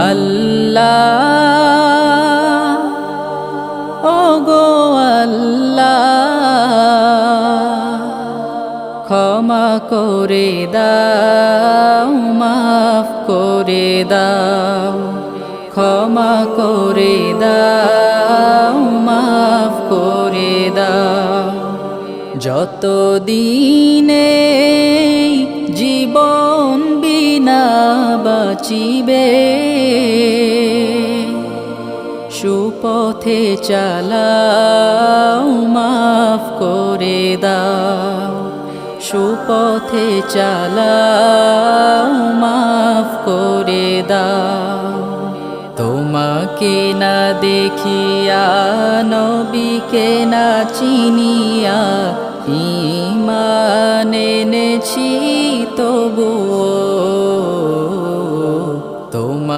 আল্লাহ ওগো আল্লাহ ক্ষমা করে দাও মাফ করে দাও ক্ষমা করে দাও মাফ করে দাও যত দিনে জীবন বিনা বাঁচিবে সুপথে চালাও মাফ করে দাও সুপথে চালাও মাফ করে দাও তোমাকে না দেখিয়া নবীকে না চিনিয়া ঈমান এনেছি তবুও